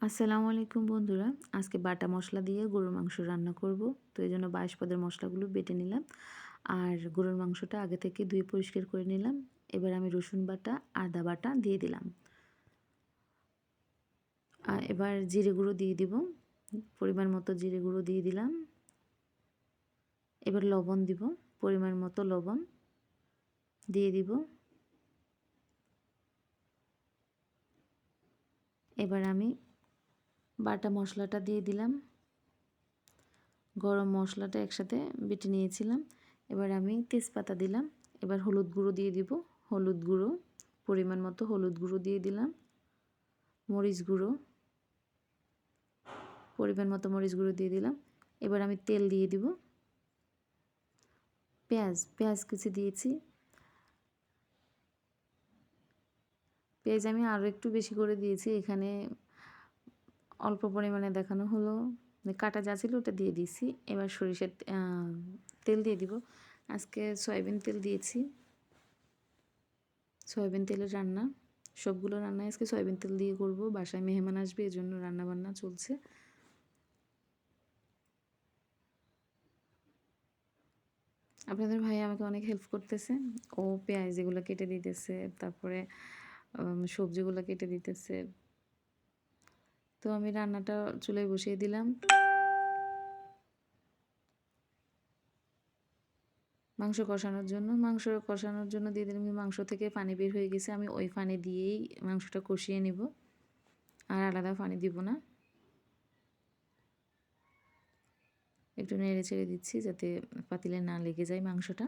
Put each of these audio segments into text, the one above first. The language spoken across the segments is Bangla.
আসসালামু আলাইকুম বন্ধুরা, আজকে বাটা মশলা দিয়ে গরুর মাংস রান্না করব। তো এই জন্য 22 পদের মশলাগুলো বেটে নিলাম আর গরুর মাংসটা আগে থেকে ধুয়ে পরিষ্কার করে নিলাম। এবার আমি রসুন বাটা, আদা বাটা দিয়ে দিলাম। আর এবার জিরে গুঁড়ো দিয়ে দিব, পরিমাণ মতো জিরে গুঁড়ো দিয়ে দিলাম। এবার লবণ দিব, পরিমাণ মতো লবণ দিয়ে দিব। এবার আমি বাটা মশলাটা দিয়ে দিলাম। গরম মশলাটা একসাথে বেটে নিয়েছিলাম। এবার আমি তেজপাতা দিলাম। এবার হলুদ গুঁড়ো দিয়ে দিব, হলুদ গুঁড়ো পরিমাণ মতো হলুদ গুঁড়ো দিয়ে দিলাম। মরিচ গুঁড়ো পরিমাণ মতো মরিচ গুঁড়ো দিয়ে দিলাম। এবার আমি তেল দিয়ে দিব। পেঁয়াজ কুচি দিয়েছি। পেঁয়াজ আমি আরও একটু বেশি করে দিয়েছি, এখানে অল্প পরিমাণে দেখানো হলো, কাটা যা ছিল ওটা দিয়ে দিয়েছি। এবার সরিষার তেল দিয়ে দিব। আজকে সয়াবিন তেল দিয়েছি, সয়াবিন তেলের রান্না। সবগুলো রান্নাই আজকে সয়াবিন তেল দিয়ে করব, বাসায় মেহমান আসবে এজন্য রান্না বান্না চলছে। আপনাদের ভাই আমাকে অনেক হেল্প করতেছে। ও পেঁয়াজ এগুলো কেটে দিতেছে, তারপরে সবজিগুলো কেটে দিতেছে। তো আমি রান্নাটা চুলায় বসিয়ে দিলাম। মাংস কষানোর জন্য দিয়ে দিলাম। মাংস থেকে পানি বের হয়ে গেছে, আমি ওই পানি দিয়েই মাংসটা কষিয়ে নিব, আর আলাদা পানি দিব না। একটু নেড়ে ছেড়ে দিচ্ছি যাতে পাতিলে না লেগে যায় মাংসটা,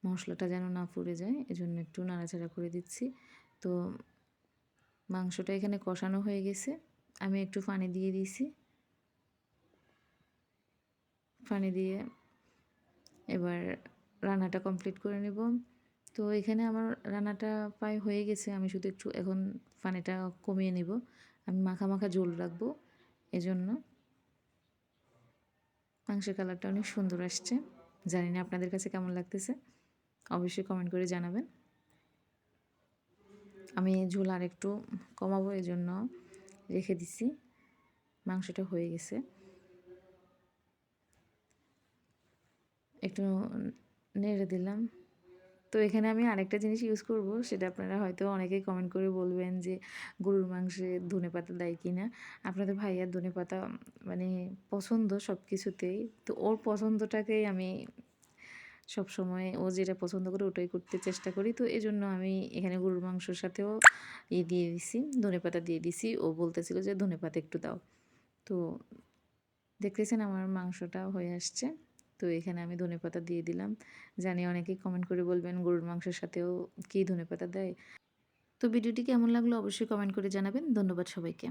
মশলাটা যেন না পুড়ে যায়, এজন্য একটু নাড়াচাড়া করে দিচ্ছি। তো মাংসটা এখানে কষানো হয়ে গেছে, আমি একটু পানি দিয়ে দিয়েছি। পানি দিয়ে এবার রান্নাটা কমপ্লিট করে নেব। তো এখানে আমার রান্নাটা প্রায় হয়ে গেছে, আমি শুধু একটু এখন পানিটা কমিয়ে নেব। আমি মাখা মাখা ঝোল রাখবো, এজন্য। মাংসের কালারটা অনেক সুন্দর আসছে, জানি না আপনাদের কাছে কেমন লাগতেছে, অবশ্যই কমেন্ট করে জানাবেন। আমি ঝোল আর একটু কমাবো, এজন্য রেখে দিছি। মাংসটা হয়ে গেছে, একটু নেড়ে দিলাম। তো এখানে আমি আরেকটা জিনিস ইউজ করব, সেটা আপনারা হয়তো অনেকেই কমেন্ট করে বলবেন যে গরুর মাংসে ধনেপাতা দেয় কি না। আপনাদের ভাইয়ার ধনেপাতা মানে পছন্দ সব কিছুতেই, তো ওর পছন্দটাকেই আমি সবসময় ও যেটা পছন্দ করে ওটাই করতে চেষ্টা করি। তো এজন্য আমি এখানে গরুর মাংসর সাথেও দিয়ে দিছি, ধনেপাতা দিয়ে দিছি। ও বলতেছিল যে ধনেপাতা একটু দাও। তো দেখতেছেন আমার মাংসটা হয়ে আসছে। তো এখানে আমি ধনেপাতা দিয়ে দিলাম। জানি অনেকেই কমেন্ট করে বলবেন গরুর মাংসের সাথেও কি ধনেপাতা দেয়। তো ভিডিওটি কেমন লাগলো অবশ্যই কমেন্ট করে জানাবেন। ধন্যবাদ সবাইকে।